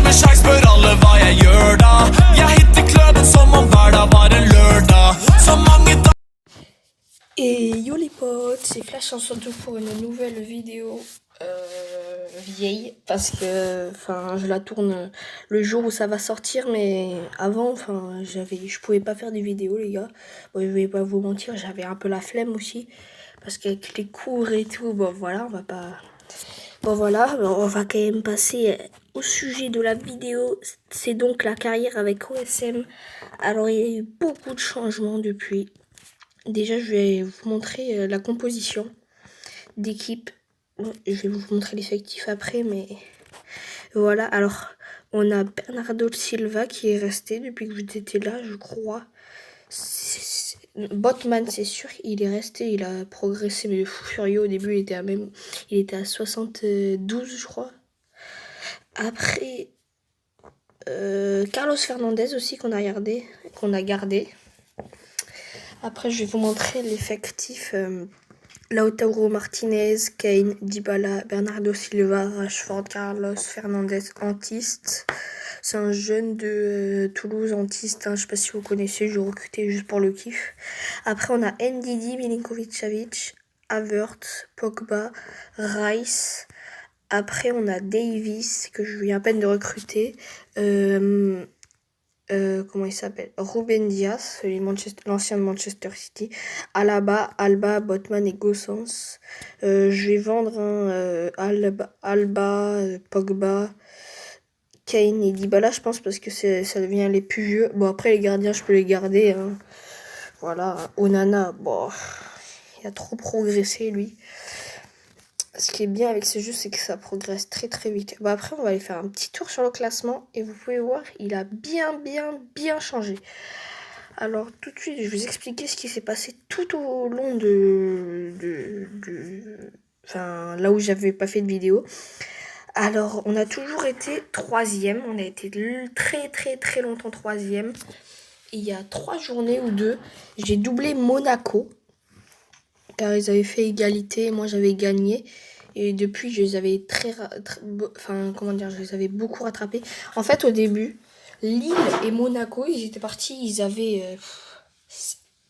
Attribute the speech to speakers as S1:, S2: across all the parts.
S1: med sjanse, spør alle hva jeg gjør da. Jeg hitter klubben som om hver dag var en lørdag. Så mange dager.
S2: Et yo les potes, c'est Flash en surtout pour une nouvelle vidéo vieille parce que je la tourne le jour où ça va sortir, mais avant je pouvais pas faire des vidéos les gars. Bon, je vais pas vous mentir, j'avais un peu la flemme aussi parce qu'avec les cours et tout, bon voilà, on va quand même passer au sujet de la vidéo. C'est donc la carrière avec OSM. Alors il y a eu beaucoup de changements depuis. Déjà, je vais vous montrer la composition d'équipe. Je vais vous montrer l'effectif après, mais voilà. Alors, on a Bernardo Silva qui est resté depuis que j'étais là, je crois. Botman, c'est sûr, il est resté, il a progressé, mais le fou furieux au début, il était à 72, je crois. Après, Carlos Fernandez aussi qu'on a gardé. Après, je vais vous montrer l'effectif. Lautaro Martinez, Kane, Dybala, Bernardo Silva, Rashford, Carlos Fernandez, Antiste. C'est un jeune de Toulouse, Antiste. Je sais pas si vous connaissez, je l'ai recruté juste pour le kiff. Après, on a Ndidi, Milinkovic-Savic, Havertz, Pogba, Rice. Après, on a Davis, que je viens à peine de recruter. Comment il s'appelle, Ruben Dias, l'ancien de Manchester City, Alaba, Botman et Gosens. Je vais vendre Alba, Pogba, Kane et Dybala, je pense, parce que ça devient les plus vieux. Bon, après les gardiens, je peux les garder. Voilà, Onana, bon, il a trop progressé lui. Ce qui est bien avec ce jeu, c'est que ça progresse très très vite. Bon, après, on va aller faire un petit tour sur le classement. Et vous pouvez voir, il a bien changé. Alors, tout de suite, je vais vous expliquer ce qui s'est passé tout au long là où j'avais pas fait de vidéo. Alors, on a toujours été 3e. On a été très longtemps 3e. Il y a 3 journées ou 2, j'ai doublé Monaco. Car ils avaient fait égalité, moi j'avais gagné. Et depuis, je les avais je les avais beaucoup rattrapés. En fait, au début, Lille et Monaco, ils étaient partis, ils avaient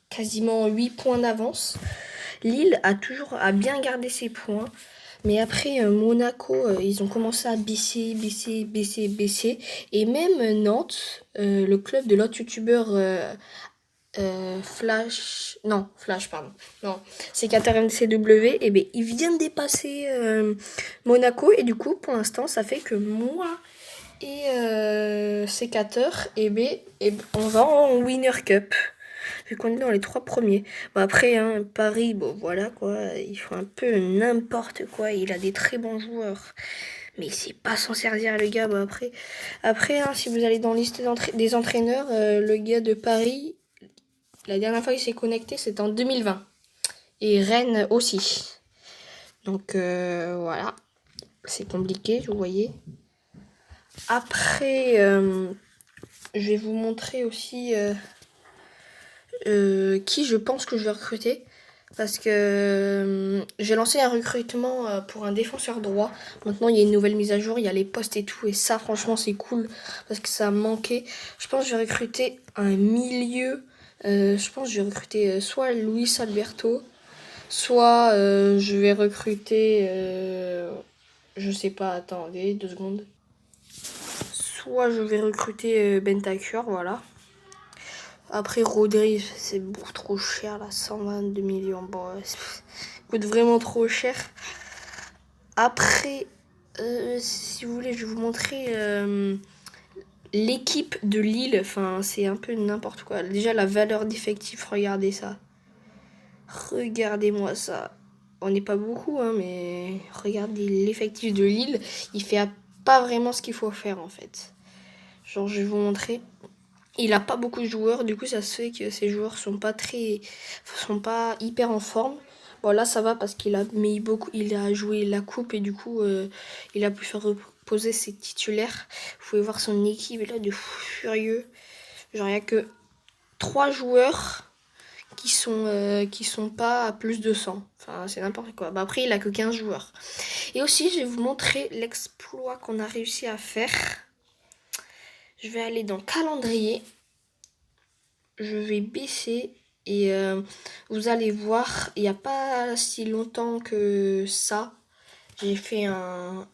S2: quasiment 8 points d'avance. Lille a bien gardé ses points. Mais après, Monaco, ils ont commencé à baisser. Et même Nantes, le club de l'autre youtubeur Flash, pardon. Non, c'est KTRMCW. Et bien, ils viennent dépasser Monaco. Et du coup, pour l'instant, ça fait que moi et C4, on va en Winner Cup. Vu qu'on est dans les 3 premiers. Bon, après, Paris, bon, voilà, quoi. Il faut un peu n'importe quoi. Il a des très bons joueurs. Mais il sait pas s'en servir, le gars. Bon, après si vous allez dans la liste des entraîneurs, le gars de Paris, la dernière fois qu'il s'est connecté, c'était en 2020. Et Rennes aussi. Donc, voilà. C'est compliqué, vous voyez. Après, je vais vous montrer aussi qui je pense que je vais recruter. Parce que j'ai lancé un recrutement pour un défenseur droit. Maintenant, il y a une nouvelle mise à jour, il y a les postes et tout. Et ça, franchement, c'est cool parce que ça manquait. Je pense que je vais recruter un milieu. Je pense que je vais recruter soit Luis Alberto, soit je vais recruter... je sais pas, attendez, 2 secondes. Soit je vais recruter Bentancur, voilà. Après, Rodri, c'est beaucoup trop cher, là, 122 millions. Bon, ça coûte vraiment trop cher. Après, si vous voulez, je vais vous montrer l'équipe de Lille. Enfin, c'est un peu n'importe quoi. Déjà, la valeur d'effectif, regardez ça. Regardez-moi ça. On n'est pas beaucoup, mais regardez l'effectif de Lille. Il fait pas vraiment ce qu'il faut faire, en fait. Genre, je vais vous montrer. Il a pas beaucoup de joueurs, du coup ça se fait que ces joueurs sont pas hyper en forme. Bon là ça va parce qu'il a joué la coupe et du coup il a pu faire reposer ses titulaires. Vous pouvez voir son équipe là de fou furieux. Genre il y a que 3 joueurs qui sont pas à plus de 100. Enfin c'est n'importe quoi. Bah, après il a que 15 joueurs. Et aussi je vais vous montrer l'exploit qu'on a réussi à faire. Je vais aller dans calendrier. Je vais baisser et vous allez voir, il n'y a pas si longtemps que ça, j'ai fait un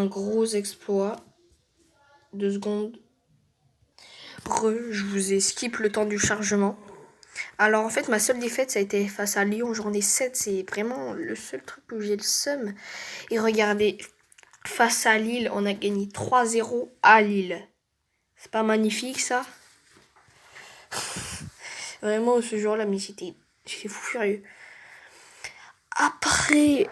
S2: gros exploit. 2 secondes. Je vous ai skip le temps du chargement. Alors en fait, ma seule défaite, ça a été face à Lyon, journée 7. C'est vraiment le seul truc où j'ai le seum. Et regardez, face à Lille, on a gagné 3-0 à Lille. C'est pas magnifique ça? Vraiment, ce jour-là, mais j'étais fou furieux. Après,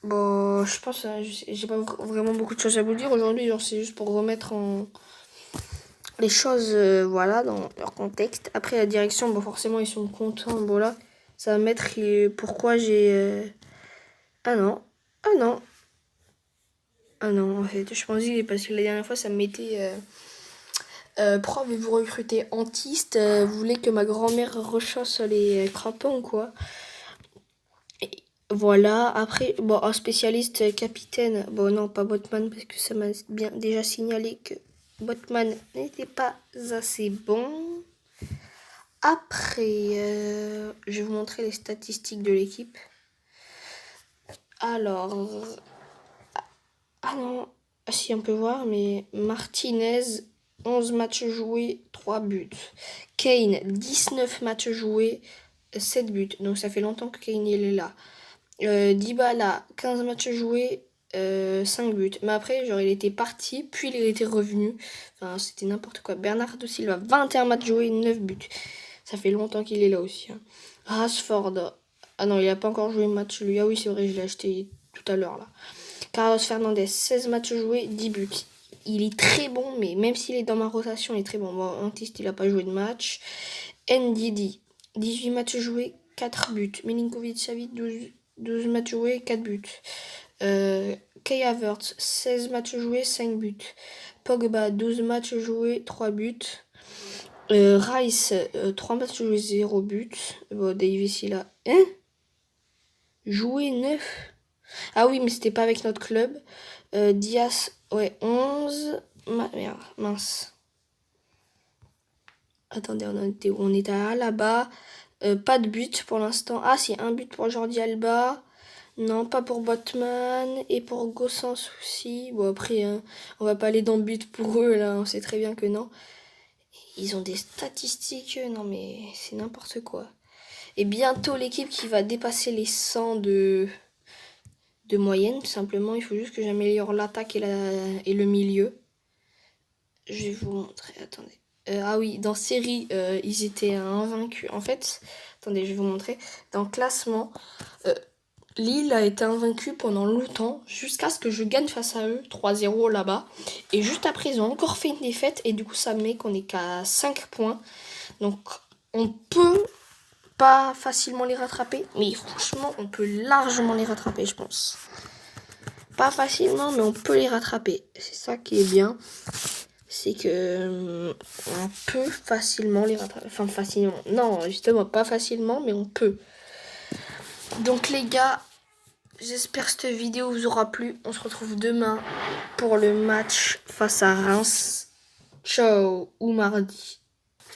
S2: bon, je pense, j'ai pas vraiment beaucoup de choses à vous dire aujourd'hui. Genre, c'est juste pour remettre les choses, voilà, dans leur contexte. Après, la direction, bon, forcément, ils sont contents. Bon, là, ça va mettre pourquoi j'ai... Ah non, ah non. Ah non, en fait, je pensais parce que la dernière fois, ça me mettait... pourquoi avez-vous recruté Antiste Vous voulez que ma grand-mère rechasse les crampons, quoi. Et voilà, après, bon, un spécialiste capitaine. Bon, non, pas Botman, parce que ça m'a bien déjà signalé que Botman n'était pas assez bon. Après, je vais vous montrer les statistiques de l'équipe. Alors... Ah non, ah si on peut voir, mais Martinez, 11 matchs joués, 3 buts. Kane, 19 matchs joués, 7 buts. Donc ça fait longtemps que Kane il est là. Dybala, 15 matchs joués, 5 buts. Mais après, genre, il était parti, puis il était revenu. Enfin, c'était n'importe quoi. Bernardo Silva, 21 matchs joués, 9 buts. Ça fait longtemps qu'il est là aussi. Hein. Rashford, ah non, il n'a pas encore joué match lui. Ah oui, c'est vrai, je l'ai acheté tout à l'heure là. Carlos Fernandez, 16 matchs joués, 10 buts. Il est très bon, mais même s'il est dans ma rotation, il est très bon. Bon, Antiste, il n'a pas joué de match. Ndidi, 18 matchs joués, 4 buts. Milinkovic-Savic, 12 matchs joués, 4 buts. Kai Havertz, 16 matchs joués, 5 buts. Pogba, 12 matchs joués, 3 buts. Rice, 3 matchs joués, 0 but. Bon, Davis, il a... Hein? Joué 9. Ah oui, mais c'était pas avec notre club. Diaz, ouais, 11. Merde, mince. Attendez, on était où? On était à Alaba. Pas de but pour l'instant. Ah, si, un but pour Jordi Alba. Non, pas pour Botman. Et pour Gossens aussi. Bon, après, hein, on va pas aller dans le but pour eux, là. On sait très bien que non. Ils ont des statistiques. Non, mais c'est n'importe quoi. Et bientôt, l'équipe qui va dépasser les 100 de moyenne, tout simplement. Il faut juste que j'améliore l'attaque et le milieu. Je vais vous montrer, attendez. Ah oui, dans série, ils étaient invaincus. En fait, attendez, je vais vous montrer. Dans classement, Lille a été invaincu pendant longtemps, jusqu'à ce que je gagne face à eux, 3-0 là-bas. Et juste après, ils ont encore fait une défaite, et du coup, ça met qu'on est qu'à 5 points. Donc, on peut pas facilement les rattraper, mais franchement, on peut largement les rattraper, je pense. Pas facilement, mais on peut les rattraper. C'est ça qui est bien. C'est que on peut facilement les rattraper. Enfin, facilement. Non, justement, pas facilement, mais on peut. Donc, les gars, j'espère que cette vidéo vous aura plu. On se retrouve demain pour le match face à Reims. Ciao, ou mardi.